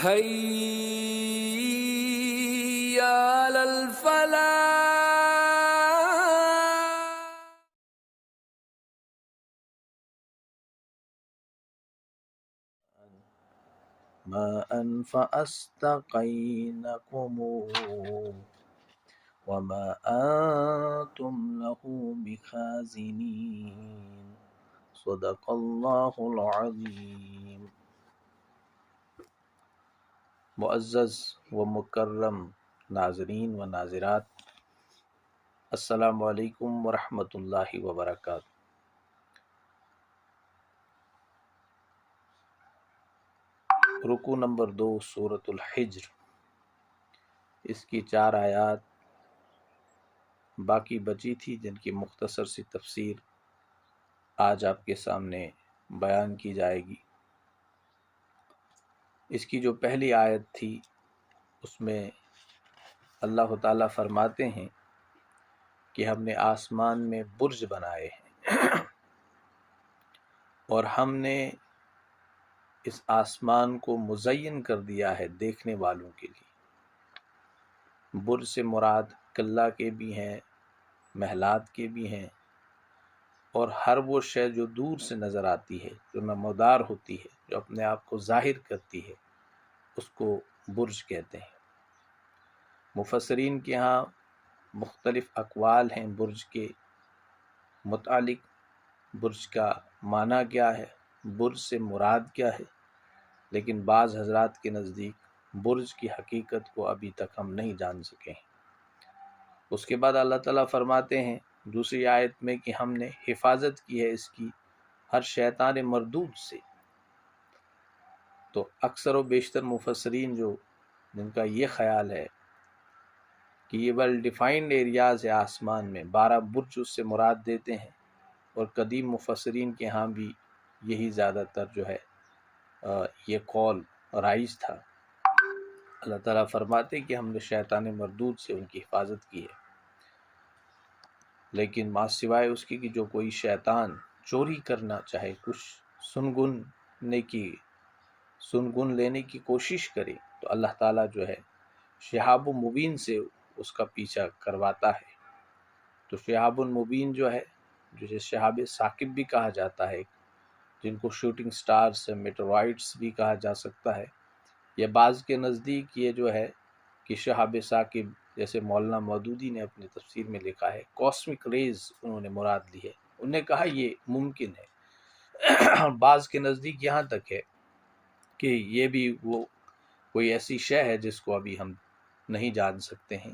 حي على الفلاح. ماء فأسقينكم وما أنتم له بخازنين صدق اللہ العظیم۔ معزز و مکرم ناظرین و ناظرات، السلام علیکم ورحمۃ اللہ وبرکاتہ۔ رکوع نمبر 2 سورۃ الحجر، اس کی 4 آیات باقی بچی تھی جن کی مختصر سی تفسیر آج آپ کے سامنے بیان کی جائے گی۔ اس کی جو پہلی آیت تھی اس میں اللہ تعالیٰ فرماتے ہیں کہ ہم نے آسمان میں برج بنائے ہیں اور ہم نے اس آسمان کو مزین کر دیا ہے دیکھنے والوں کے لیے۔ برج سے مراد قلعہ کے بھی ہیں، محلات کے بھی ہیں، اور ہر وہ شے جو دور سے نظر آتی ہے، جو نمودار ہوتی ہے، جو اپنے آپ کو ظاہر کرتی ہے، اس کو برج کہتے ہیں۔ مفسرین کے ہاں مختلف اقوال ہیں برج کے متعلق، برج کا معنی کیا ہے، برج سے مراد کیا ہے، لیکن بعض حضرات کے نزدیک برج کی حقیقت کو ابھی تک ہم نہیں جان سکے ہیں۔ اس کے بعد اللہ تعالیٰ فرماتے ہیں دوسری آیت میں کہ ہم نے حفاظت کی ہے اس کی ہر شیطان مردود سے۔ تو اکثر و بیشتر مفسرین جن کا یہ خیال ہے کہ یہ ویل ڈیفائنڈ ایریاز ہے آسمان میں، 12 برج اس سے مراد دیتے ہیں، اور قدیم مفسرین کے ہاں بھی یہی زیادہ تر جو ہے یہ قول رائج تھا۔ اللہ تعالیٰ فرماتے کہ ہم نے شیطان مردود سے ان کی حفاظت کی ہے، لیکن ما سوائے اس کی کہ جو کوئی شیطان چوری کرنا چاہے، کچھ سنگن لینے کی کوشش کرے، تو اللہ تعالیٰ جو ہے شہاب مبین سے اس کا پیچھا کرواتا ہے۔ تو شہاب مبین جو ہے، جسے شہاب ثاقب بھی کہا جاتا ہے، جن کو شوٹنگ سٹارز سے میٹروائٹس بھی کہا جا سکتا ہے، یا بعض کے نزدیک یہ جو ہے کہ شہاب ثاقب، جیسے مولانا مودودی نے اپنی تفسیر میں لکھا ہے، کاسمک ریز انہوں نے مراد لی ہے۔ انہوں نے کہا یہ ممکن ہے۔ بعض کے نزدیک یہاں تک ہے کہ یہ بھی وہ کوئی ایسی شے ہے جس کو ابھی ہم نہیں جان سکتے ہیں،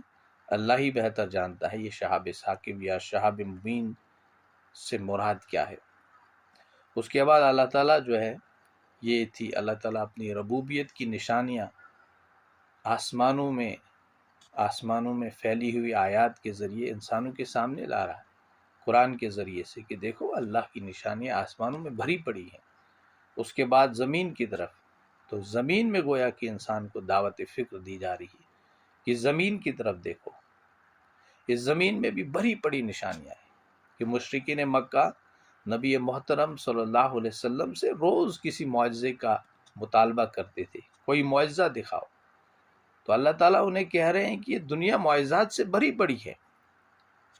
اللہ ہی بہتر جانتا ہے یہ شہاب ثاقب یا شہاب مبین سے مراد کیا ہے۔ اس کے بعد اللہ تعالیٰ جو ہے، یہ تھی اللہ تعالیٰ اپنی ربوبیت کی نشانیاں آسمانوں میں پھیلی ہوئی آیات کے ذریعے انسانوں کے سامنے لا رہا ہے، قرآن کے ذریعے سے، کہ دیکھو اللہ کی نشانیاں آسمانوں میں بھری پڑی ہیں۔ اس کے بعد زمین کی طرف، تو زمین میں گویا کہ انسان کو دعوت فکر دی جا رہی ہے کہ زمین کی طرف دیکھو، اس زمین میں بھی بھری پڑی نشانیاں ہیں کہ مشرکین مکہ نبی محترم صلی اللہ علیہ وسلم سے روز کسی معجزے کا مطالبہ کرتے تھے، کوئی معجزہ دکھاؤ۔ تو اللہ تعالیٰ انہیں کہہ رہے ہیں کہ یہ دنیا معجزات سے بھری پڑی ہے،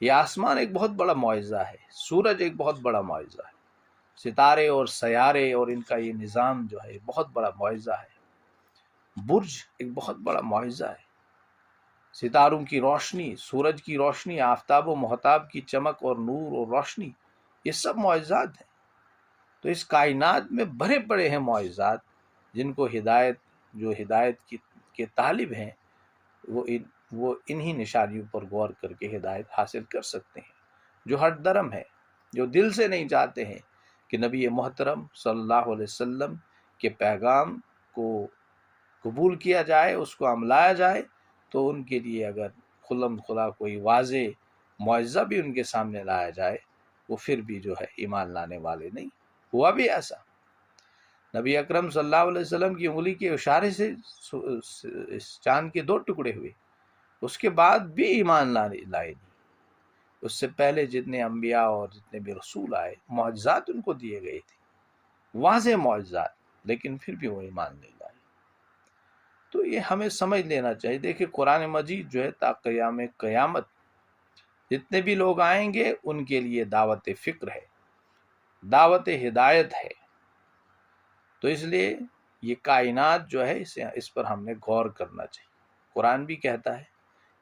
یہ آسمان ایک بہت بڑا معجزہ ہے، سورج ایک بہت بڑا معجزہ ہے، ستارے اور سیارے اور ان کا یہ نظام جو ہے بہت بڑا معجزہ ہے، برج ایک بہت بڑا معجزہ ہے، ستاروں کی روشنی، سورج کی روشنی، آفتاب و مہتاب کی چمک اور نور اور روشنی، یہ سب معجزات ہیں۔ تو اس کائنات میں بھرے پڑے ہیں معجزات، جن کو جو ہدایت کے طالب ہیں وہ انہی نشانیوں پر غور کر کے ہدایت حاصل کر سکتے ہیں۔ جو ہر درم ہے، جو دل سے نہیں چاہتے ہیں کہ نبی محترم صلی اللہ علیہ وسلم کے پیغام کو قبول کیا جائے، اس کو عملایا جائے، تو ان کے لیے اگر خلم خلا کوئی واضح معجزہ بھی ان کے سامنے لایا جائے، وہ پھر بھی جو ہے ایمان لانے والے نہیں۔ ہوا بھی ایسا، نبی اکرم صلی اللہ علیہ وسلم کی انگلی کے اشارے سے اس چاند کے 2 ٹکڑے ہوئے، اس کے بعد بھی ایمان لائے نہیں۔ اس سے پہلے جتنے انبیاء اور جتنے بھی رسول آئے، معجزات ان کو دیے گئے تھے، واضح معجزات، لیکن پھر بھی وہ ایمان نہیں لائے۔ یہ ہمیں سمجھ لینا چاہیے. دیکھیں قرآن مجید جو ہے تا قیام قیامت جتنے بھی لوگ آئیں گے ان کے لیے دعوت فکر ہے، دعوت ہدایت ہے. تو اس لیے یہ کائنات جو ہے اس پر ہم نے غور کرنا چاہیے. قرآن بھی کہتا ہے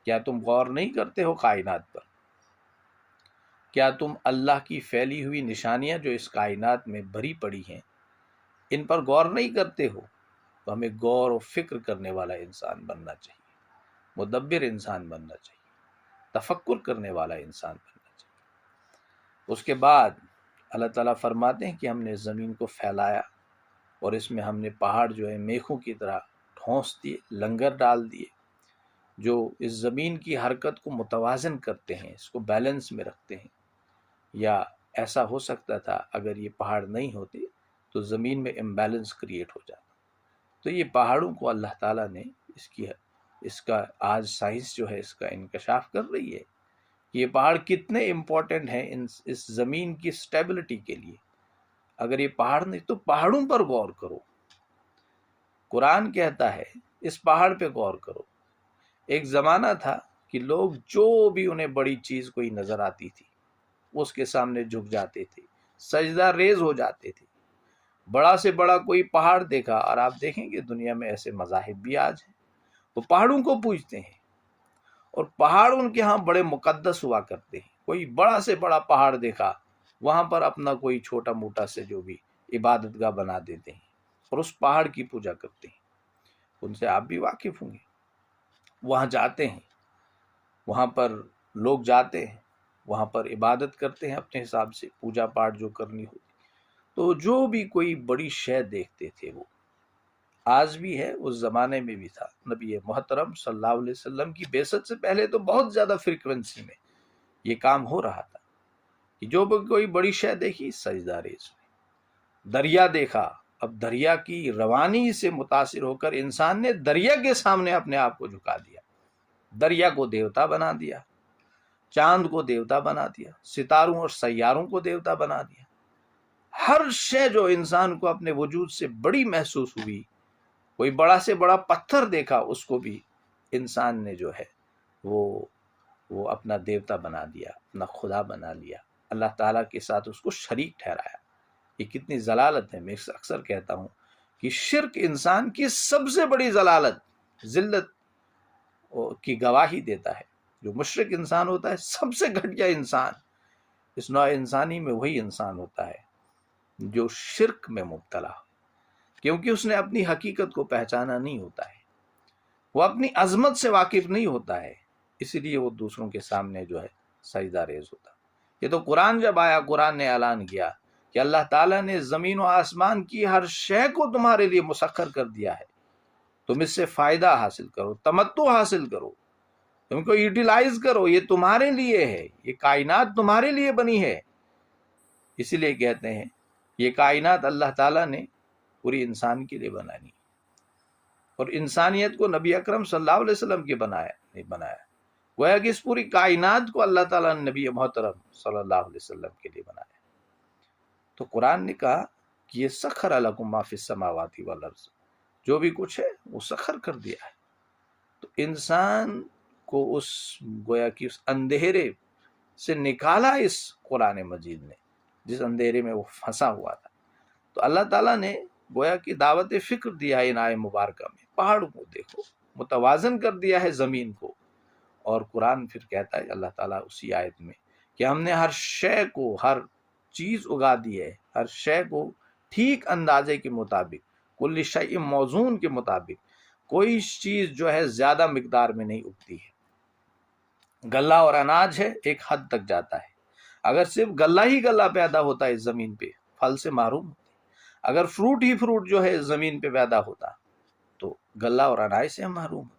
کیا تم غور نہیں کرتے ہو کائنات پر؟ کیا تم اللہ کی پھیلی ہوئی نشانیاں جو اس کائنات میں بھری پڑی ہیں ان پر غور نہیں کرتے ہو؟ تو ہمیں غور و فکر کرنے والا انسان بننا چاہیے، مدبر انسان بننا چاہیے، تفکر کرنے والا انسان بننا چاہیے. اس کے بعد اللہ تعالیٰ فرماتے ہیں کہ ہم نے زمین کو پھیلایا اور اس میں ہم نے پہاڑ جو ہے میخوں کی طرح ٹھونس دیے، لنگر ڈال دیے، جو اس زمین کی حرکت کو متوازن کرتے ہیں، اس کو بیلنس میں رکھتے ہیں. یا ایسا ہو سکتا تھا اگر یہ پہاڑ نہیں ہوتے تو زمین میں امبیلنس کریٹ ہو جاتا. تو یہ پہاڑوں کو اللہ تعالیٰ نے اس کا آج سائنس جو ہے اس کا انکشاف کر رہی ہے کہ یہ پہاڑ کتنے امپورٹنٹ ہیں اس زمین کی سٹیبلٹی کے لیے. اگر یہ پہاڑ نہیں تو پہاڑوں پر غور کرو. قرآن کہتا ہے اس پہاڑ پہ غور کرو. ایک زمانہ تھا کہ لوگ جو بھی انہیں بڑی چیز کوئی نظر آتی تھی اس کے سامنے جھک جاتے تھے، سجدہ ریز ہو جاتے تھے. بڑا سے بڑا کوئی پہاڑ دیکھا، اور آپ دیکھیں گے دنیا میں ایسے مذاہب بھی آج ہیں، وہ پہاڑوں کو پوجتے ہیں اور پہاڑ ان کے ہاں بڑے مقدس ہوا کرتے ہیں. کوئی بڑا سے بڑا پہاڑ دیکھا وہاں پر اپنا کوئی چھوٹا موٹا سے جو بھی عبادت گاہ بنا دیتے ہیں اور اس پہاڑ کی پوجا کرتے ہیں. ان سے آپ بھی واقف ہوں گے. وہاں جاتے ہیں، وہاں پر لوگ جاتے ہیں، وہاں پر عبادت کرتے ہیں اپنے حساب سے، پوجا پاٹ جو کرنی ہوتی. تو جو بھی کوئی بڑی شے دیکھتے تھے وہ آج بھی ہے، اس زمانے میں بھی تھا. نبی محترم صلی اللہ علیہ وسلم کی بعثت سے پہلے تو بہت زیادہ فریکوینسی میں یہ کام ہو رہا تھا کہ جو بھی کوئی بڑی شے دیکھی سجدہ ریز ہوئی. دریا دیکھا، اب دریا کی روانی سے متاثر ہو کر انسان نے دریا کے سامنے اپنے آپ کو جھکا دیا، دریا کو دیوتا بنا دیا، چاند کو دیوتا بنا دیا، ستاروں اور سیاروں کو دیوتا بنا دیا. ہر شے جو انسان کو اپنے وجود سے بڑی محسوس ہوئی، کوئی بڑا سے بڑا پتھر دیکھا اس کو بھی انسان نے جو ہے وہ اپنا دیوتا بنا دیا، اپنا خدا بنا لیا، اللہ تعالیٰ کے ساتھ اس کو شریک ٹھہرایا. یہ کتنی ضلالت ہے. میں اکثر کہتا ہوں کہ شرک انسان کی سب سے بڑی ضلالت، ذلت کی گواہی دیتا ہے. جو مشرک انسان ہوتا ہے سب سے گھٹیا انسان اس نوع انسانی میں وہی انسان ہوتا ہے جو شرک میں مبتلا ہو، کیونکہ اس نے اپنی حقیقت کو پہچانا نہیں ہوتا ہے، وہ اپنی عظمت سے واقف نہیں ہوتا ہے، اسی لیے وہ دوسروں کے سامنے جو ہے سجدہ ریز ہوتا. یہ تو قرآن جب آیا، قرآن نے اعلان کیا کہ اللہ تعالیٰ نے زمین و آسمان کی ہر شے کو تمہارے لیے مسخر کر دیا ہے، تم اس سے فائدہ حاصل کرو، تمتع حاصل کرو، تم کو یوٹیلائز کرو، یہ تمہارے لیے ہے، یہ کائنات تمہارے لیے بنی ہے. اسی لیے کہتے ہیں یہ کائنات اللہ تعالیٰ نے پوری انسان کے لیے بنانی، اور انسانیت کو نبی اکرم صلی اللہ علیہ وسلم کے نہیں بنایا. گویا کہ اس پوری کائنات کو اللہ تعالیٰ نے نبی محترم صلی اللہ علیہ وسلم کے لیے بنایا. تو قرآن نے کہا کہ یہ سخر لکم ما فی السماوات والارض، جو بھی کچھ ہے وہ سخر کر دیا ہے. تو انسان کو اس گویا کہ اس اندھیرے سے نکالا اس قرآن مجید نے، جس اندھیرے میں وہ پھنسا ہوا تھا. تو اللہ تعالیٰ نے گویا کہ دعوت فکر دیا ہے ان آئے مبارکہ میں. پہاڑوں کو دیکھو، متوازن کر دیا ہے زمین کو. اور قرآن پھر کہتا ہے اللہ تعالیٰ اسی آیت میں کہ ہم نے ہر شے کو، ہر چیز اگا دی ہے، ہر شے کو ٹھیک اندازے کے مطابق، کل شیء موزون کے مطابق. کوئی چیز جو ہے زیادہ مقدار میں نہیں اگتی ہے. غلہ اور اناج ہے ایک حد تک جاتا ہے. اگر صرف غلہ ہی غلہ پیدا ہوتا ہے زمین پہ، پھل سے محروم ہوتے. اگر فروٹ ہی فروٹ جو ہے زمین پہ پیدا ہوتا تو غلہ اور اناج سے ہم محروم ہوتے.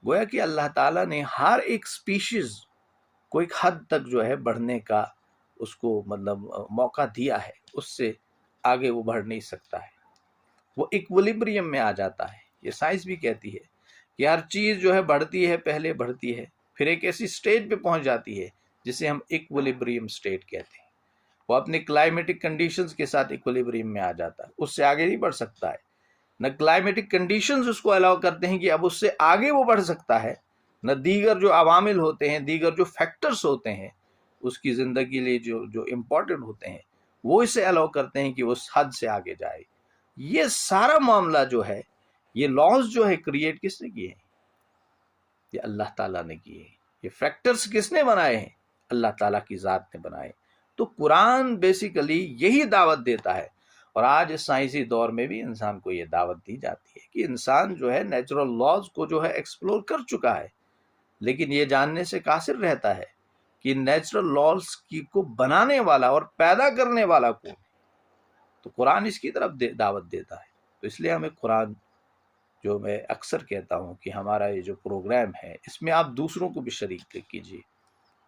گویا کہ اللہ تعالیٰ نے ہر ایک سپیشیز کو ایک حد تک جو ہے بڑھنے کا اس کو موقع دیا ہے، اس سے آگے وہ بڑھ نہیں سکتا ہے، وہ ایکولیبریم میں آ جاتا ہے. یہ سائنس بھی کہتی ہے کہ ہر چیز جو ہے بڑھتی ہے، پہلے بڑھتی ہے، پھر ایک ایسی سٹیج پہ پہنچ جاتی ہے جسے ہم ایکولیبریم سٹیٹ کہتے ہیں. وہ اپنے کلائمیٹک کنڈیشنز کے ساتھ ایکولیبریم میں آ جاتا ہے، اس سے آگے نہیں بڑھ سکتا ہے. نہ کلائمیٹک کنڈیشنز اس کو الاؤ کرتے ہیں کہ اب اس سے آگے وہ بڑھ سکتا ہے، نہ دیگر جو عوامل ہوتے ہیں، دیگر جو فیکٹرز ہوتے ہیں اس کی زندگی لیے جو امپورٹنٹ ہوتے ہیں، وہ اسے الاؤ کرتے ہیں کہ وہ اس حد سے آگے جائے۔ یہ سارا معاملہ جو ہے، یہ لاز جو ہے کریٹ کس نے کیے ہیں؟ یہ اللہ تعالیٰ نے کیے ہیں۔ یہ فیکٹرز کس نے بنائے ہیں؟ اللہ تعالیٰ کی ذات نے بنائے۔ تو قرآن بیسیکلی یہی دعوت دیتا ہے، اور آج اس سائنسی دور میں بھی انسان کو یہ دعوت دی جاتی ہے کہ انسان جو ہے نیچرل لاز کو جو ہے ایکسپلور کر چکا ہے، لیکن یہ جاننے سے قاصر رہتا ہے کہ نیچرل لاز کو بنانے والا اور پیدا کرنے والا کون ہے۔ تو قرآن اس کی طرف دعوت دیتا ہے۔ تو اس لیے ہمیں قرآن، جو میں اکثر کہتا ہوں کہ ہمارا یہ جو پروگرام ہے اس میں آپ دوسروں کو بھی شریک کیجیے۔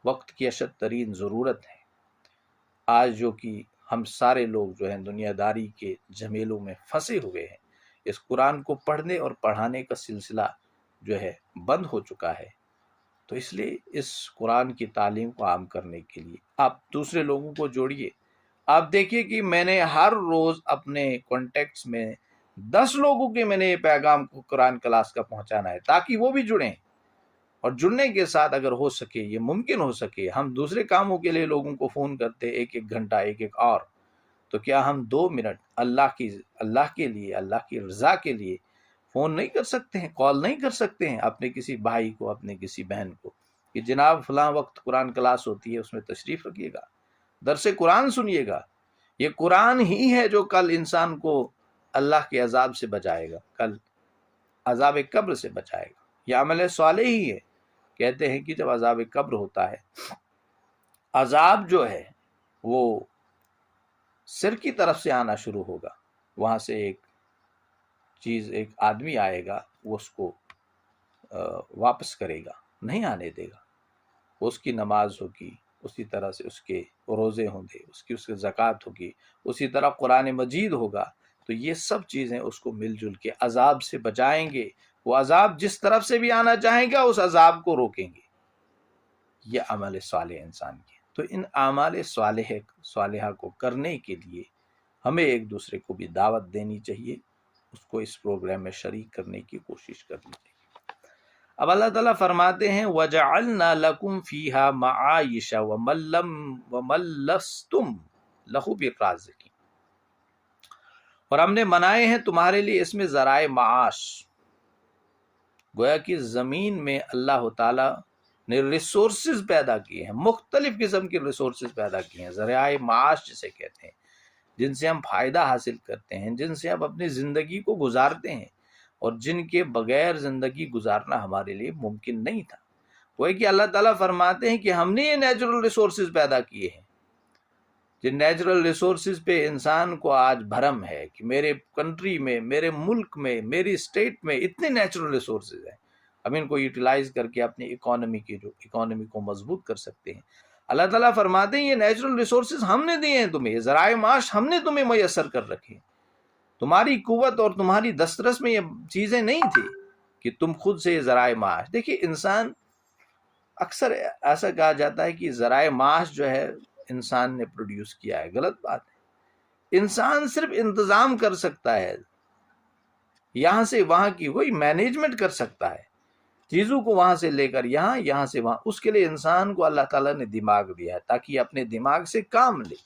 وقت کی اشد ترین ضرورت ہے آج، جو کہ ہم سارے لوگ جو ہیں دنیا داری کے جھمیلوں میں پھنسے ہوئے ہیں۔ اس قرآن کو پڑھنے اور پڑھانے کا سلسلہ جو ہے بند ہو چکا ہے۔ تو اس لیے اس قرآن کی تعلیم کو عام کرنے کے لیے آپ دوسرے لوگوں کو جوڑیے۔ آپ دیکھیے کہ میں نے ہر روز اپنے کانٹیکٹس میں 10 لوگوں کے میں نے یہ پیغام کو قرآن کلاس کا پہنچانا ہے، تاکہ وہ بھی جڑیں، اور جڑنے کے ساتھ اگر ہو سکے، یہ ممکن ہو سکے، ہم دوسرے کاموں کے لیے لوگوں کو فون کرتے ایک گھنٹہ ایک اور، تو کیا ہم 2 منٹ اللہ کے لیے، اللہ کی رضا کے لیے فون نہیں کر سکتے ہیں، کال نہیں کر سکتے ہیں اپنے کسی بھائی کو، اپنے کسی بہن کو، کہ جناب فلاں وقت قرآن کلاس ہوتی ہے، اس میں تشریف رکھیے گا، درس قرآن سنیے گا۔ یہ قرآن ہی ہے جو کل انسان کو اللہ کے عذاب سے بچائے گا، کل عذاب قبر سے بچائے گا۔ یہ عمل صالح ہی ہے۔ کہتے ہیں کہ جب عذاب قبر ہوتا ہے، عذاب جو ہے وہ سر کی طرف سے آنا شروع ہوگا، وہاں سے ایک آدمی آئے گا، وہ اس کو واپس کرے گا، نہیں آنے دے گا۔ اس کی نماز ہوگی، اسی طرح سے اس کے روزے ہوں گے، اس کی زکوٰۃ ہوگی، اسی طرح قرآن مجید ہوگا۔ تو یہ سب چیزیں اس کو مل جل کے عذاب سے بچائیں گے۔ وہ عذاب جس طرف سے بھی آنا چاہیں گا، اس عذاب کو روکیں گے۔ یہ عمل صالح انسان کی۔ تو ان اعمال صالحہ کو کرنے کے لیے ہمیں ایک دوسرے کو بھی دعوت دینی چاہیے، اس کو اس پروگرام میں شریک کرنے کی کوشش کرنی چاہیے۔ اب اللہ تعالیٰ فرماتے ہیں وَجَعَلْنَا لَكُمْ فِيهَا مَعَائِشَ وَمَن لَّسْتُمْ لَهُ بِرَازِقِينَ، اور ہم نے بنائے ہیں تمہارے لیے اس میں ذرائع معاش۔ گویا کہ زمین میں اللہ تعالیٰ نے ریسورسز پیدا کیے ہیں، مختلف قسم کے ریسورسز پیدا کیے ہیں، ذرائع معاش جسے کہتے ہیں، جن سے ہم فائدہ حاصل کرتے ہیں، جن سے ہم اپنی زندگی کو گزارتے ہیں، اور جن کے بغیر زندگی گزارنا ہمارے لیے ممکن نہیں تھا۔ وہ کہ اللہ تعالیٰ فرماتے ہیں کہ ہم نے یہ نیچرل ریسورسز پیدا کیے ہیں، جن نیچرل ریسورسز پہ انسان کو آج بھرم ہے کہ میرے کنٹری میں، میرے ملک میں، میری اسٹیٹ میں اتنے نیچرل ریسورسز ہیں، ہم ان کو یوٹیلائز کر کے اپنی اکانومی کو مضبوط کر سکتے ہیں۔ اللہ تعالیٰ فرماتے ہیں یہ نیچرل ریسورسز ہم نے دیے ہیں تمہیں، یہ ذرائع معاش ہم نے تمہیں میسر کر رکھے ہیں۔ تمہاری قوت اور تمہاری دسترس میں یہ چیزیں نہیں تھی کہ تم خود سے یہ ذرائع معاش۔ دیکھیے انسان، اکثر ایسا کہا جاتا ہے کہ ذرائع معاش جو ہے انسان نے پروڈیوس کیا ہے، غلط بات ہے۔ انسان صرف انتظام کر سکتا ہے، یہاں سے وہاں کی وہی مینجمنٹ کر سکتا ہے، چیزوں کو وہاں سے لے کر یہاں سے وہاں۔ اس کے لیے انسان کو اللہ تعالیٰ نے دماغ دیا ہے تاکہ اپنے دماغ سے کام لے،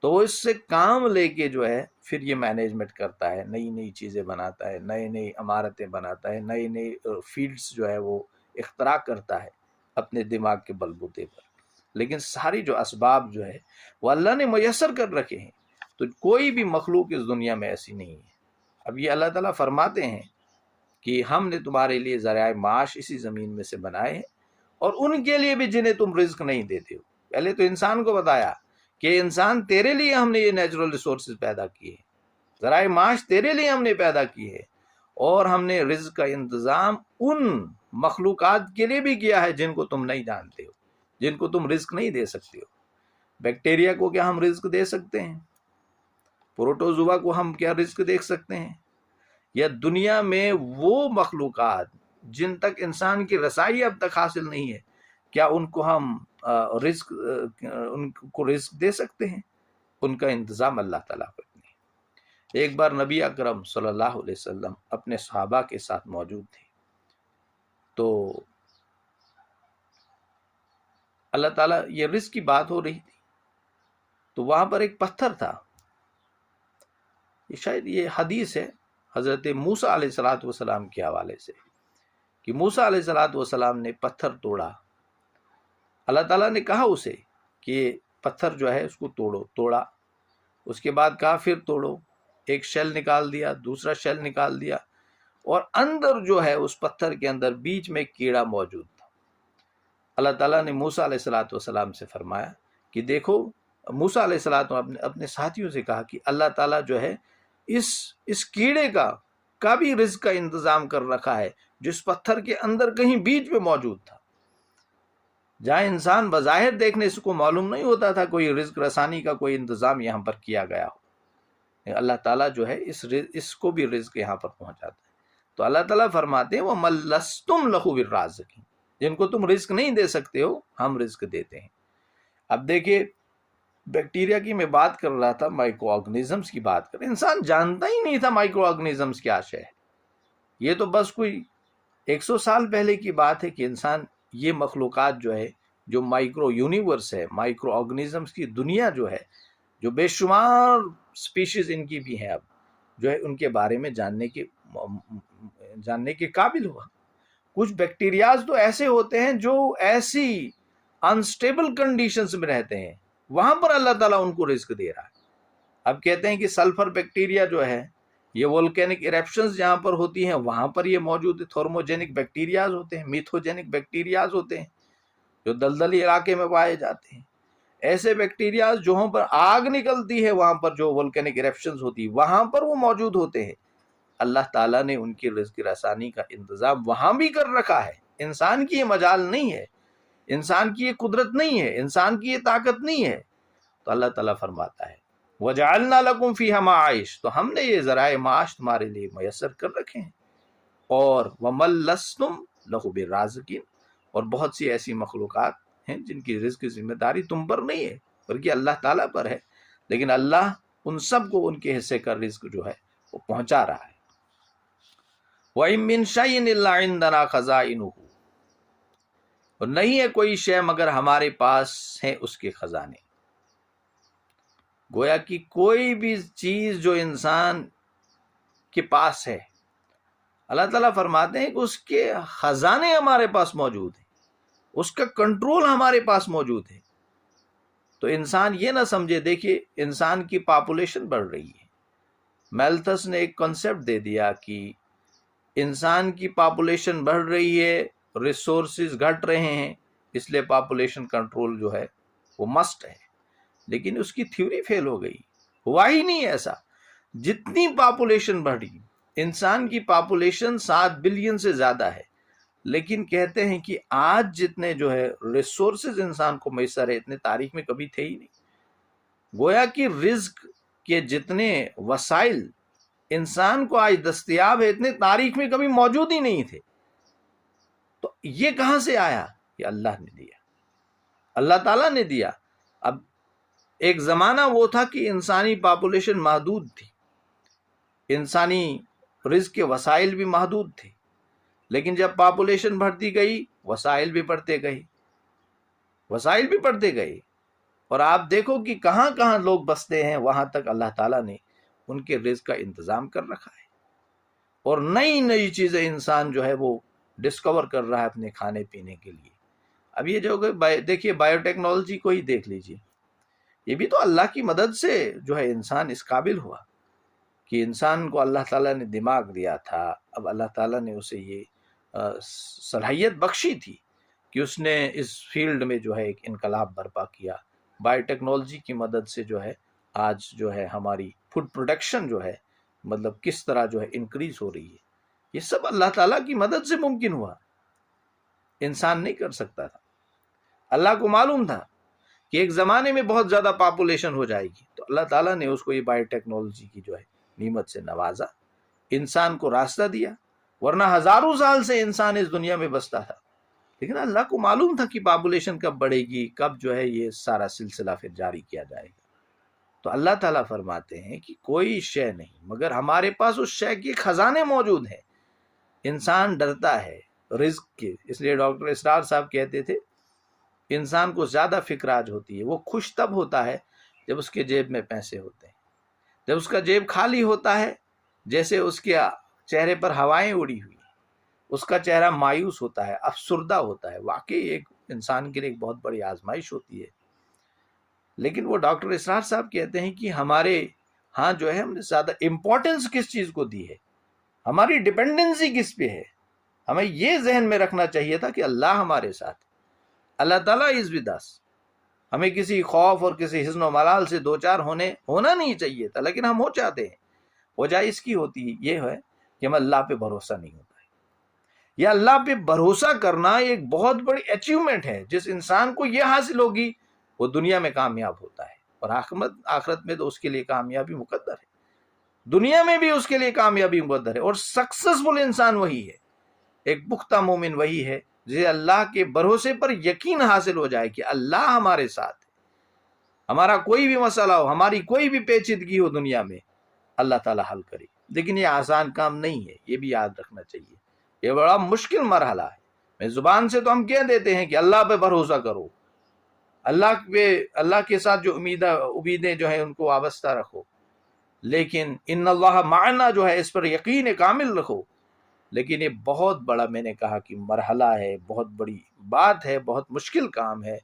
تو وہ اس سے کام لے کے جو ہے پھر یہ مینجمنٹ کرتا ہے، نئی چیزیں بناتا ہے، نئی عمارتیں بناتا ہے، نئی فیلڈز جو ہے وہ اختراع کرتا ہے اپنے دماغ کے بلبوتے پر۔ لیکن ساری جو اسباب جو ہے وہ اللہ نے میسر کر رکھے ہیں، تو کوئی بھی مخلوق اس دنیا میں ایسی نہیں ہے۔ اب یہ اللہ تعالیٰ فرماتے ہیں کہ ہم نے تمہارے لیے ذرائع معاش اسی زمین میں سے بنائے ہیں، اور ان کے لیے بھی جنہیں تم رزق نہیں دیتے ہو۔ پہلے تو انسان کو بتایا کہ انسان تیرے لیے ہم نے یہ نیچرل ریسورسز پیدا کیے ہیں، ذرائع معاش تیرے لیے ہم نے پیدا کی ہے، اور ہم نے رزق کا انتظام ان مخلوقات کے لیے بھی کیا ہے جن کو تم نہیں جانتے ہو، جن کو تم رزق نہیں دے سکتے ہو۔ بیکٹیریا کو کیا ہم رزق دے سکتے ہیں؟ پروٹوزوا کو ہم کیا رزق دے سکتے ہیں؟ یا دنیا میں وہ مخلوقات جن تک انسان کی رسائی اب تک حاصل نہیں ہے، کیا ان کو ہم رزق دے سکتے ہیں؟ ان کا انتظام اللہ تعالیٰ کرتے ہیں۔ ایک بار نبی اکرم صلی اللہ علیہ وسلم اپنے صحابہ کے ساتھ موجود تھے، تو اللہ تعالیٰ یہ رزق کی بات ہو رہی تھی، تو وہاں پر ایک پتھر تھا. شاید یہ حدیث ہے حضرت موسیٰ علیہ السلام کے حوالے سے کہ موسیٰ علیہ السلام نے پتھر توڑا. اللہ تعالیٰ نے کہا اسے کہ پتھر جو ہے اس کو توڑا. اس کے بعد کہا پھر توڑو. ایک شیل نکال دیا، دوسرا شیل نکال دیا، اور اندر جو ہے اس پتھر کے اندر بیچ میں کیڑا موجود تھا. اللہ تعالیٰ نے موسیٰ علیہ السلام سے فرمایا کہ دیکھو، موسیٰ علیہ السلام اپنے ساتھیوں سے کہا کہ اللہ تعالیٰ جو ہے اس کیڑے کا بھی رزق کا انتظام کر رکھا ہے، جس پتھر کے اندر کہیں بیچ میں موجود تھا، جہاں انسان بظاہر دیکھنے سے کو معلوم نہیں ہوتا تھا کوئی رزق رسانی کا کوئی انتظام یہاں پر کیا گیا ہو. اللہ تعالیٰ جو ہے اس کو بھی رزق یہاں پر پہنچاتا ہے. تو اللہ تعالیٰ فرماتے ہیں وَمَن لَسْتُمْ لَهُ بِالرَّازِقِينَ، جن کو تم رزق نہیں دے سکتے ہو ہم رزق دیتے ہیں. اب دیکھیے، بیکٹیریا کی میں بات کر رہا تھا، مائکرو آرگنزمز کی بات کر، انسان جانتا ہی نہیں تھا مائکرو آرگنزمز کیا شے ہے. یہ تو بس کوئی 100 سال پہلے کی بات ہے کہ انسان یہ مخلوقات جو ہے، جو مائکرو یونیورس ہے، مائکرو آرگنزمز کی دنیا جو ہے، جو بے شمار سپیشیز ان کی بھی ہیں، اب جو ہے ان کے بارے میں جاننے کے قابل ہوا. کچھ بیکٹیریاز تو ایسے ہوتے ہیں جو ایسی انسٹیبل کنڈیشنز میں رہتے ہیں، وہاں پر اللہ تعالیٰ ان کو رزق دے رہا ہے. اب کہتے ہیں کہ سلفر بیکٹیریا جو ہے، یہ وولکینک ایرپشنز جہاں پر ہوتی ہیں وہاں پر یہ موجود ہے. تھرموجینک بیکٹیریاز ہوتے ہیں، میتھوجینک بیکٹیریاز ہوتے ہیں جو دلدلی علاقے میں پائے جاتے ہیں. ایسے بیکٹیریاز جہاں پر آگ نکلتی ہے، وہاں پر جو وولکینک ایرپشنز ہوتی ہے وہاں پر وہ موجود ہوتے ہیں. اللہ تعالیٰ نے ان کی رزق رسانی کا انتظام وہاں بھی کر رکھا ہے. انسان کی یہ مجال نہیں ہے، انسان کی یہ قدرت نہیں ہے، انسان کی یہ طاقت نہیں ہے. تو اللہ تعالیٰ فرماتا ہے وَجَعَلْنَا لَكُمْ فِيهَا مَعَائِشَ، تو ہم نے یہ ذرائع معاش تمہارے لیے میسر کر رکھے ہیں. اور وَمَن لَسْتُمْ لَهُ بِالرَّازِقِينَ، اور بہت سی ایسی مخلوقات ہیں جن کی رزق کی ذمہ داری تم پر نہیں ہے بلکہ اللہ تعالیٰ پر ہے، لیکن اللہ ان سب کو ان کے حصے کا رزق جو ہے وہ پہنچا رہا ہے. وَإِن مِّن شَيْءٍ إِلَّا عِندَنَا خَزَائِنُهُ، اور نہیں ہے کوئی شے مگر ہمارے پاس ہیں اس کے خزانے. گویا کہ کوئی بھی چیز جو انسان کے پاس ہے، اللہ تعالیٰ فرماتے ہیں کہ اس کے خزانے ہمارے پاس موجود ہیں، اس کا کنٹرول ہمارے پاس موجود ہے. تو انسان یہ نہ سمجھے. دیکھیے، انسان کی پاپولیشن بڑھ رہی ہے. میلتھس نے ایک کنسیپٹ دے دیا کہ انسان کی پاپولیشن بڑھ رہی ہے، ریسورسز گھٹ رہے ہیں، اس لیے پاپولیشن کنٹرول جو ہے وہ مسٹ ہے. لیکن اس کی تھیوری فیل ہو گئی. ہوا ہی نہیں ایسا. جتنی پاپولیشن بڑھی، انسان کی پاپولیشن 7 بلین سے زیادہ ہے، لیکن کہتے ہیں کہ آج جتنے جو ہے ریسورسز انسان کو میسر ہے اتنے تاریخ میں کبھی تھے ہی نہیں. گویا کہ رزق کے جتنے وسائل انسان کو آج دستیاب ہے اتنے تاریخ میں کبھی موجود ہی نہیں تھے. تو یہ کہاں سے آیا؟ یہ اللہ نے دیا، اللہ تعالیٰ نے دیا. اب ایک زمانہ وہ تھا کہ انسانی پاپولیشن محدود تھی، انسانی رزق کے وسائل بھی محدود تھے، لیکن جب پاپولیشن بڑھتی گئی وسائل بھی بڑھتے گئے. اور آپ دیکھو کہ کہاں کہاں لوگ بستے ہیں، وہاں تک اللہ تعالیٰ نے ان کے رزق کا انتظام کر رکھا ہے. اور نئی نئی چیزیں انسان جو ہے وہ ڈسکور کر رہا ہے اپنے کھانے پینے کے لیے. اب یہ جو دیکھیے بایو ٹیکنالوجی کو ہی دیکھ لیجیے، یہ بھی تو اللہ کی مدد سے جو ہے انسان اس قابل ہوا کہ انسان کو اللہ تعالیٰ نے دماغ دیا تھا. اب اللہ تعالیٰ نے اسے یہ صلاحیت بخشی تھی کہ اس نے اس فیلڈ میں جو ہے ایک انقلاب برپا کیا. بایو ٹیکنالوجی کی مدد سے جو ہے آج جو ہے ہماری فوڈ پروڈکشن جو ہے مطلب کس طرح جو ہے انکریز ہو رہی ہے. یہ سب اللہ تعالیٰ کی مدد سے ممکن ہوا، انسان نہیں کر سکتا تھا. اللہ کو معلوم تھا کہ ایک زمانے میں بہت زیادہ پاپولیشن ہو جائے گی، تو اللہ تعالیٰ نے اس کو یہ بایو ٹیکنالوجی کی جو ہے نعمت سے نوازا، انسان کو راستہ دیا. ورنہ ہزاروں سال سے انسان اس دنیا میں بستا تھا، لیکن اللہ کو معلوم تھا کہ پاپولیشن کب بڑھے گی، کب جو ہے یہ سارا سلسلہ پھر جاری کیا جائے گا. تو تو اللہ تعالیٰ فرماتے ہیں کہ کوئی شے نہیں مگر ہمارے پاس اس شے کے خزانے موجود ہیں۔ انسان ڈرتا ہے رزق کے، اس لیے ڈاکٹر اسرار صاحب کہتے تھے انسان کو زیادہ فکر آج ہوتی ہے، وہ خوش تب ہوتا ہے جب اس کے جیب میں پیسے ہوتے ہیں۔ جب اس کا جیب خالی ہوتا ہے، جیسے اس کے چہرے پر ہوائیں اڑی ہوئی، اس کا چہرہ مایوس ہوتا ہے، افسردہ ہوتا ہے۔ واقعی ایک انسان کے لیے ایک بہت بڑی آزمائش ہوتی ہے۔ لیکن وہ ڈاکٹر اسرار صاحب کہتے ہیں کہ ہمارے ہاں جو ہے ہم نے زیادہ امپورٹنس کس چیز کو دی ہے، ہماری ڈپینڈنسی کس پہ ہے۔ ہمیں یہ ذہن میں رکھنا چاہیے تھا کہ اللہ ہمارے ساتھ، اللہ تعالیٰ از ود اس۔ ہمیں کسی خوف اور کسی حزن و ملال سے دوچار ہونا نہیں چاہیے تھا، لیکن ہم ہو چاہتے ہیں۔ وجہ اس کی ہوتی یہ ہے کہ ہم اللہ پہ بھروسہ نہیں ہوتا ہے۔ یا اللہ پہ بھروسہ کرنا ایک بہت بڑی اچیومنٹ ہے، جس انسان کو یہ حاصل ہوگی وہ دنیا میں کامیاب ہوتا ہے، اور آخرت میں تو اس کے لیے کامیابی مقدر ہے، دنیا میں بھی اس کے لیے کامیابی مقدر ہے۔ اور سکسسفل انسان وہی ہے، ایک پختہ مومن وہی ہے جسے اللہ کے بھروسے پر یقین حاصل ہو جائے کہ اللہ ہمارے ساتھ ہے۔ ہمارا کوئی بھی مسئلہ ہو، ہماری کوئی بھی پیچیدگی ہو دنیا میں، اللہ تعالیٰ حل کرے۔ لیکن یہ آسان کام نہیں ہے، یہ بھی یاد رکھنا چاہیے، یہ بڑا مشکل مرحلہ ہے۔ میں زبان سے تو ہم کہہ دیتے ہیں کہ اللہ پہ بھروسہ کرو، اللہ کے ساتھ جو امیدیں جو ہیں ان کو وابستہ رکھو، لیکن ان اللہ معنا جو ہے اس پر یقین کامل رکھو۔ لیکن یہ بہت بڑا، میں نے کہا کہ مرحلہ ہے، بہت بڑی بات ہے، بہت مشکل کام ہے،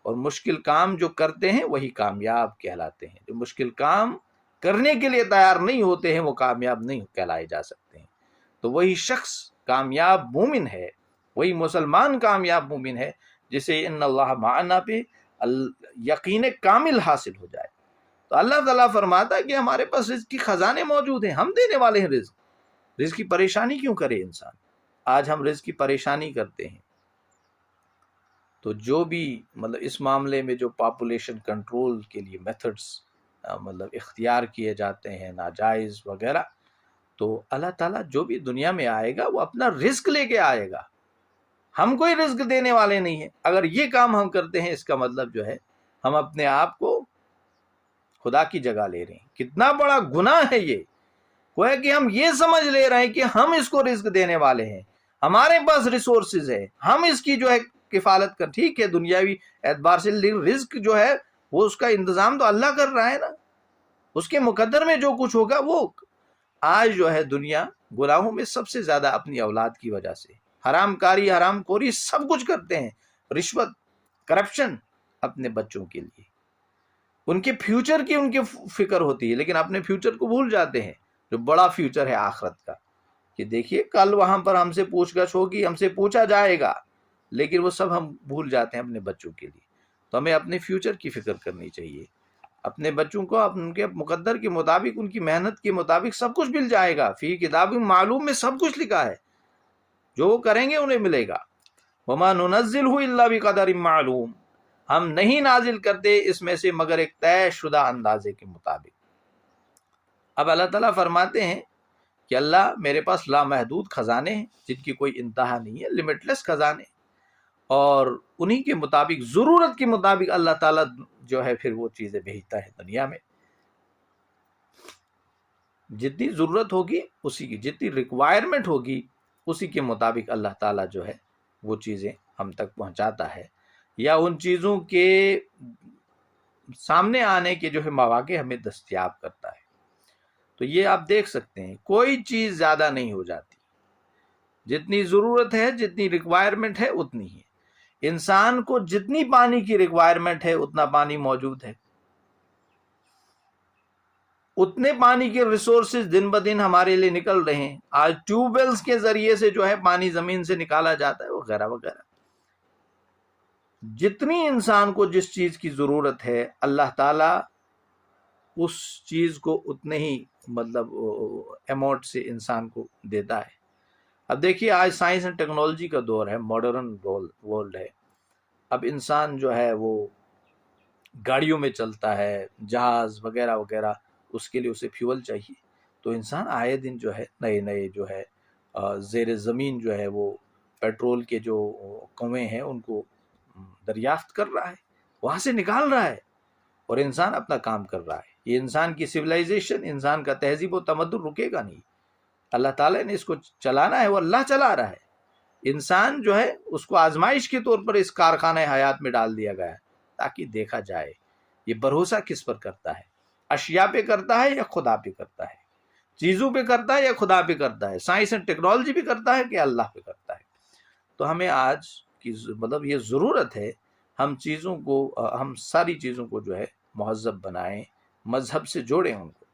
اور مشکل کام جو کرتے ہیں وہی کامیاب کہلاتے ہیں۔ جو مشکل کام کرنے کے لیے تیار نہیں ہوتے ہیں وہ کامیاب نہیں کہلائے جا سکتے ہیں۔ تو وہی شخص کامیاب مومن ہے، وہی مسلمان کامیاب مومن ہے جسے ان اللہ معنا پہ یقین کامل حاصل ہو جائے۔ تو اللہ تعالیٰ فرماتا ہے کہ ہمارے پاس رزق کی خزانے موجود ہیں، ہم دینے والے ہیں رزق۔ رزق کی پریشانی کیوں کرے انسان؟ آج ہم رزق کی پریشانی کرتے ہیں۔ تو جو بھی اس معاملے میں جو پاپولیشن کنٹرول کے لیے میتھڈز اختیار کیے جاتے ہیں، ناجائز وغیرہ، تو اللہ تعالیٰ جو بھی دنیا میں آئے گا وہ اپنا رزق لے کے آئے گا، ہم کوئی رزق دینے والے نہیں ہیں۔ اگر یہ کام ہم کرتے ہیں، اس کا مطلب جو ہے ہم اپنے آپ کو خدا کی جگہ لے رہے ہیں۔ کتنا بڑا گناہ ہے یہ، وہ ہے کہ ہم یہ سمجھ لے رہے ہیں کہ ہم اس کو رزق دینے والے ہیں، ہمارے پاس ریسورسز ہے، ہم اس کی جو ہے کفالت کر۔ ٹھیک ہے، دنیاوی اعتبار سے رزق جو ہے وہ اس کا انتظام تو اللہ کر رہا ہے نا، اس کے مقدر میں جو کچھ ہوگا وہ۔ آج جو ہے دنیا گناہوں میں سب سے زیادہ اپنی اولاد کی وجہ سے، حرام کاری، حرام خوری سب کچھ کرتے ہیں، رشوت، کرپشن، اپنے بچوں کے لیے، ان کے فیوچر کی ان کی فکر ہوتی ہے، لیکن اپنے فیوچر کو بھول جاتے ہیں، جو بڑا فیوچر ہے آخرت کا، کہ دیکھیے کل وہاں پر ہم سے پوچھ گچھ ہوگی، ہم سے پوچھا جائے گا، لیکن وہ سب ہم بھول جاتے ہیں اپنے بچوں کے لیے۔ تو ہمیں اپنے فیوچر کی فکر کرنی چاہیے، اپنے بچوں کو ان کے مقدر کے مطابق، ان کی محنت کے مطابق سب کچھ مل جائے گا۔ فی کتاب معلوم میں سب کچھ لکھا ہے، جو وہ کریں گے انہیں ملے گا۔ وما ننزلہ الا بقدر معلوم، ہم نہیں نازل کرتے اس میں سے مگر ایک طے شدہ اندازے کے مطابق۔ اب اللہ تعالیٰ فرماتے ہیں کہ اللہ میرے پاس لامحدود خزانے ہیں جن کی کوئی انتہا نہیں ہے، لمٹلیس خزانے، اور انہی کے مطابق، ضرورت کے مطابق اللہ تعالیٰ جو ہے پھر وہ چیزیں بھیجتا ہے دنیا میں۔ جتنی ضرورت ہوگی اسی کی، جتنی ریکوائرمنٹ ہوگی اسی کے مطابق اللہ تعالیٰ جو ہے وہ چیزیں ہم تک پہنچاتا ہے، یا ان چیزوں کے سامنے آنے کے جو ہے مواقع ہمیں دستیاب کرتا ہے۔ تو یہ آپ دیکھ سکتے ہیں کوئی چیز زیادہ نہیں ہو جاتی، جتنی ضرورت ہے، جتنی ریکوائرمنٹ ہے اتنی ہے۔ انسان کو جتنی پانی کی ریکوائرمنٹ ہے اتنا پانی موجود ہے، اتنے پانی کے ریسورسز دن بدن ہمارے لیے نکل رہے ہیں۔ آج ٹیوب ویلز کے ذریعے سے جو ہے پانی زمین سے نکالا جاتا ہے، وغیرہ وغیرہ۔ جتنی انسان کو جس چیز کی ضرورت ہے اللہ تعالیٰ اس چیز کو اتنے ہی اماؤنٹ سے انسان کو دیتا ہے۔ اب دیکھیے آج سائنس اینڈ ٹیکنالوجی کا دور ہے، ماڈرن ورلڈ ہے۔ اب انسان جو ہے وہ گاڑیوں میں چلتا ہے، جہاز وغیرہ وغیرہ، اس کے لیے اسے فیول چاہیے۔ تو انسان آئے دن جو ہے نئے جو ہے زیر زمین جو ہے وہ پیٹرول کے جو کنویں ہیں ان کو دریافت کر رہا ہے، وہاں سے نکال رہا ہے، اور انسان اپنا کام کر رہا ہے۔ یہ انسان کی سویلائزیشن، انسان کا تہذیب و تمدن رکے گا نہیں. اللہ تعالیٰ نے اس کو چلانا ہے، وہ اللہ چلا رہا ہے. انسان جو ہے اس کو آزمائش کے طور پر اس کارخانہ حیات میں ڈال دیا گیا ہے تاکہ دیکھا جائے یہ بھروسہ کس پر کرتا ہے، اشیاء پہ کرتا ہے یا خدا پہ کرتا ہے، چیزوں پہ کرتا ہے یا خدا پہ کرتا ہے، سائنس اینڈ ٹیکنالوجی پہ کرتا ہے کہ اللہ پہ کرتا ہے. تو ہمیں آج کی مطلب یہ ضرورت ہے ہم چیزوں کو، ہم ساری چیزوں کو جو ہے مہذب بنائیں، مذہب سے جوڑیں ان کو.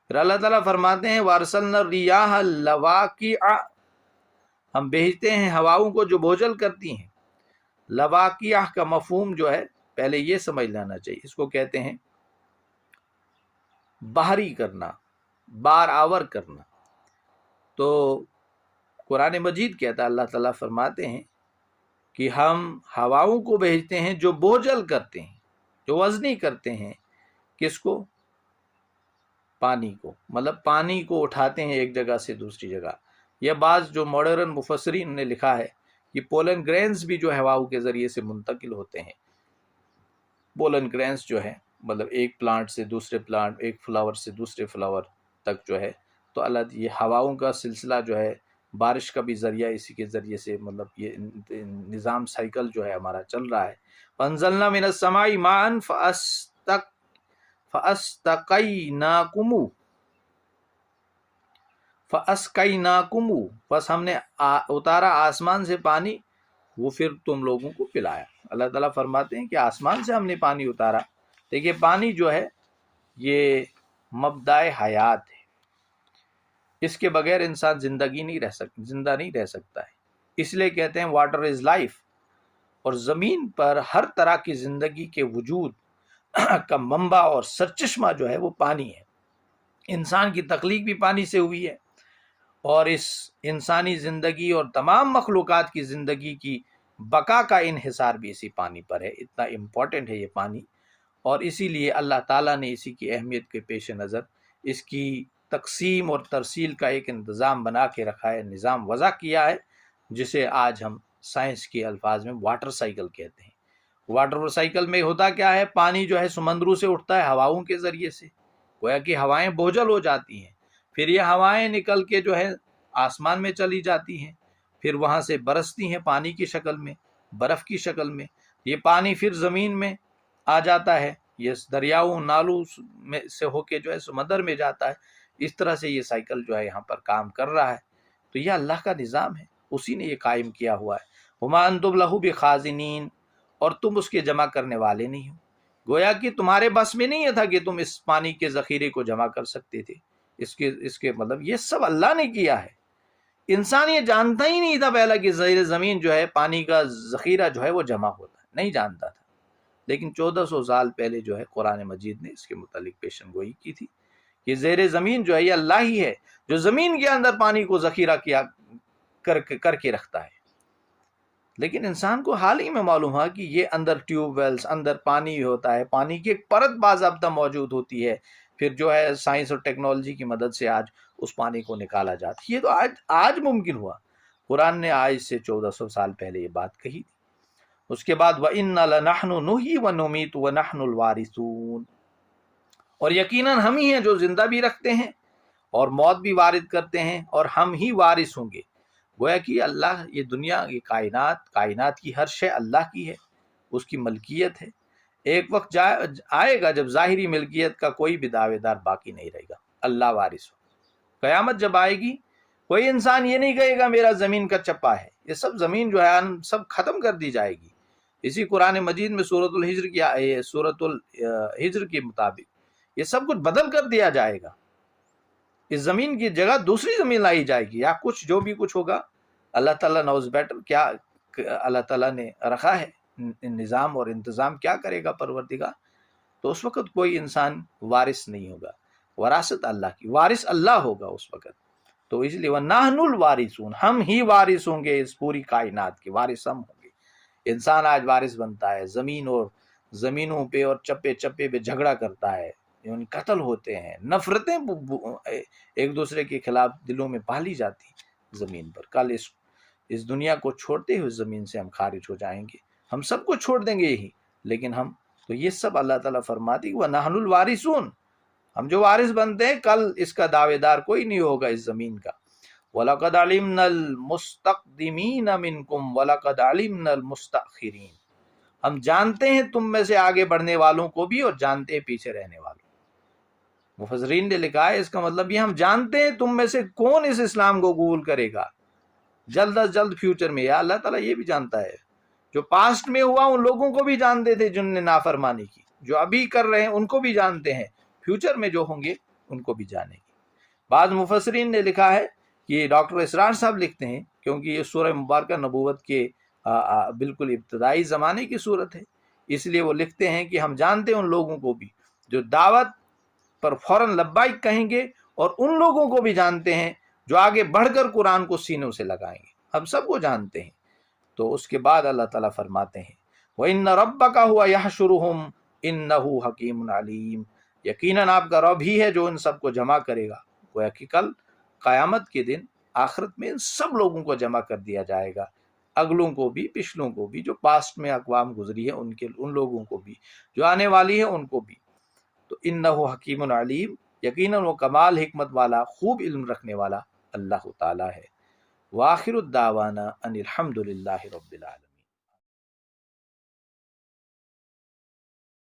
پھر اللہ تعالیٰ فرماتے ہیں وَأَرْسَلْنَا الرِّيَاحَ لَوَاقِعَ، ہم بھیجتے ہیں ہواؤں کو جو بوجھل کرتی ہیں. لواقیہ کا مفہوم جو ہے پہلے یہ سمجھ لینا چاہیے، اس کو کہتے ہیں باہری کرنا، بار آور کرنا. تو قرآن مجید کہتا ہے، اللہ تعالیٰ فرماتے ہیں کہ ہم ہواؤں کو بھیجتے ہیں جو بوجھل کرتے ہیں، جو وزنی کرتے ہیں. کس کو؟ پانی کو. مطلب پانی کو اٹھاتے ہیں ایک جگہ سے دوسری جگہ. یہ بعض جو ماڈرن مفسرین نے لکھا ہے کہ پولن گرینز بھی جو ہواؤں کے ذریعے سے منتقل ہوتے ہیں. پولن گرینز جو ہے مطلب ایک پلانٹ سے دوسرے پلانٹ، ایک فلاور سے دوسرے فلاور تک جو ہے. تو اللہ یہ ہواؤں کا سلسلہ جو ہے، بارش کا بھی ذریعہ اسی کے ذریعے سے، مطلب یہ نظام سائیکل جو ہے ہمارا چل رہا ہے. فَأَنزَلْنَا مِنَ السَّمَاءِ مَاءً فَأَسْقَيْنَاكُمُ، بس ہم نے اتارا آسمان سے پانی، وہ پھر تم لوگوں کو پلایا. اللہ تعالیٰ فرماتے ہیں کہ آسمان سے ہم نے پانی اتارا. دیکھیے پانی جو ہے یہ مبدأ حیات ہے، اس کے بغیر انسان زندہ نہیں رہ سکتا ہے. اس لیے کہتے ہیں واٹر از لائف. اور زمین پر ہر طرح کی زندگی کے وجود کا منبع اور سرچشمہ جو ہے وہ پانی ہے. انسان کی تخلیق بھی پانی سے ہوئی ہے، اور اس انسانی زندگی اور تمام مخلوقات کی زندگی کی بقا کا انحصار بھی اسی پانی پر ہے. اتنا امپورٹنٹ ہے یہ پانی. اور اسی لیے اللہ تعالیٰ نے اسی کی اہمیت کے پیش نظر اس کی تقسیم اور ترسیل کا ایک انتظام بنا کے رکھا ہے، نظام وضع کیا ہے، جسے آج ہم سائنس کے الفاظ میں واٹر سائیکل کہتے ہیں. واٹر سائیکل میں ہوتا کیا ہے؟ پانی جو ہے سمندروں سے اٹھتا ہے ہواؤں کے ذریعے سے، گویا کہ ہوائیں بوجھل ہو جاتی ہیں. پھر یہ ہوائیں نکل کے جو ہے آسمان میں چلی جاتی ہیں، پھر وہاں سے برستی ہیں پانی کی شکل میں، برف کی شکل میں. یہ پانی پھر زمین میں آ جاتا ہے، یہ دریاؤں نالوں میں سے ہو کے جو ہے سمندر میں جاتا ہے. اس طرح سے یہ سائیکل جو ہے یہاں پر کام کر رہا ہے. تو یہ اللہ کا نظام ہے، اسی نے یہ قائم کیا ہوا ہے. وَمَا أَنْتُمْ لَهُ بِخَازِنِينَ، اور تم اس کے جمع کرنے والے نہیں ہو. گویا کہ تمہارے بس میں نہیں تھا کہ تم اس پانی کے ذخیرے کو جمع کر سکتے تھے. اس کے مطلب یہ سب اللہ نے کیا ہے. انسان یہ جانتا ہی نہیں تھا پہلا کہ زیر زمین جو ہے پانی کا ذخیرہ جو ہے وہ جمع ہوتا ہے، نہیں جانتا تھا. لیکن 1400 سال پہلے جو ہے قرآن مجید نے اس کے متعلق پیشن گوئی کی تھی کہ زیر زمین جو ہے یہ اللہ ہی ہے جو زمین کے اندر پانی کو ذخیرہ کر کے رکھتا ہے. لیکن انسان کو حال ہی میں معلوم ہوا کہ یہ اندر ٹیوب ویلز، اندر پانی ہوتا ہے، پانی کی ایک پرت باضابطہ موجود ہوتی ہے. پھر جو ہے سائنس اور ٹیکنالوجی کی مدد سے آج اس پانی کو نکالا جاتا ہے. یہ تو آج ممکن ہوا. قرآن نے آج سے 1400 سال پہلے یہ بات کہی تھی. اس کے بعد وَإِنَّا لَنَحْنُ نُحْيِي وَنُمِيتُ وَنَحْنُ الْوَارِثُونَ، اور یقیناً ہم ہی ہیں جو زندہ بھی رکھتے ہیں اور موت بھی وارد کرتے ہیں، اور ہم ہی وارث ہوں گے. گویا کہ اللہ، یہ دنیا، یہ کائنات کی ہر شے اللہ کی ہے، اس کی ملکیت ہے. ایک وقت آئے گا جب ظاہری ملکیت کا کوئی بھی دعوے دار باقی نہیں رہے گا، اللہ وارث ہو. قیامت جب آئے گی کوئی انسان یہ نہیں کہے گا میرا زمین کا چپا ہے. یہ سب زمین جو ہے سب ختم کر دی جائے گی. اسی قرآن مجید میں سورۃ الحجر کے مطابق یہ سب کچھ بدل کر دیا جائے گا. اس زمین کی جگہ دوسری زمین لائی جائے گی، یا کچھ جو بھی کچھ ہوگا اللہ تعالیٰ نوز بیٹر کیا اللہ تعالیٰ نے رکھا ہے نظام اور انتظام، کیا کرے گا پروردگار. تو اس وقت کوئی انسان وارث نہیں ہوگا، وراثت اللہ کی، وارث اللہ ہوگا اس وقت. تو اس لیے وَنَحْنُ الْوَارِثُونَ، ہم ہی وارث ہوں گے اس پوری کائنات کے، وارث ہم ہوں گے. انسان آج وارث بنتا ہے، زمین اور زمینوں پہ اور چپے چپے پہ جھگڑا کرتا ہے، یعنی قتل ہوتے ہیں، نفرتیں ایک دوسرے کے خلاف دلوں میں پالی جاتی ہیں زمین پر. کل اس دنیا کو چھوڑتے ہوئے زمین سے ہم خارج ہو جائیں گے، ہم سب کو چھوڑ دیں گے یہی. لیکن ہم تو یہ سب اللہ تعالیٰ فرماتی وَنَحْنُ الْوَارِثُونَ، ہم جو وارث بنتے ہیں کل اس کا دعوے دار کوئی نہیں ہوگا اس زمین کا. وَلَقَدْ عَلِمْنَا الْمُسْتَقْدِمِينَ مِنْكُمْ وَلَقَدْ عَلِمْنَا الْمُسْتَأْخِرِينَ. ہم جانتے ہیں تم میں سے آگے بڑھنے والوں کو بھی اور جانتے ہیں پیچھے رہنے والوں. مفسرین نے لکھا ہے اس کا مطلب یہ ہم جانتے ہیں تم میں سے کون اس اسلام کو قبول کرے گا جلد از جلد فیوچر میں. یا اللہ تعالیٰ یہ بھی جانتا ہے. جو پاسٹ میں ہوا ان لوگوں کو بھی جانتے تھے جن نے نافرمانی کی, جو ابھی کر رہے ہیں ان کو بھی جانتے ہیں, فیوچر میں جو ہوں گے ان کو بھی جانیں گے. بعض مفسرین نے لکھا ہے کہ ڈاکٹر اسرار صاحب لکھتے ہیں, کیونکہ یہ سورہ مبارکہ نبوت کے بالکل ابتدائی زمانے کی صورت ہے, اس لیے وہ لکھتے ہیں کہ ہم جانتے ہیں ان لوگوں کو بھی جو دعوت پر فوراً لبیک کہیں گے, اور ان لوگوں کو بھی جانتے ہیں جو آگے بڑھ کر قرآن کو سینوں سے لگائیں گے. ہم سب کو جانتے ہیں. تو اس کے بعد اللہ تعالیٰ فرماتے ہیں وَإِنَّ رَبَّكَ هُوَ يَحْشُرُهُمْ إِنَّهُ حَكِيمٌ عَلِيمٌ. یقیناً آپ کا رب ہی ہے جو ان سب کو جمع کرے گا. گویا کہ کل قیامت کے دن آخرت میں ان سب لوگوں کو جمع کر دیا جائے گا, اگلوں کو بھی پچھلوں کو بھی, جو پاسٹ میں اقوام گزری ہے ان لوگوں کو بھی, جو آنے والی ہے ان کو بھی. تو انہ حکیم علیم, یقیناً وہ کمال حکمت والا خوب علم رکھنے والا اللہ تعالیٰ ہے. وآخر الدعوانا ان الحمد للہ رب العالمین.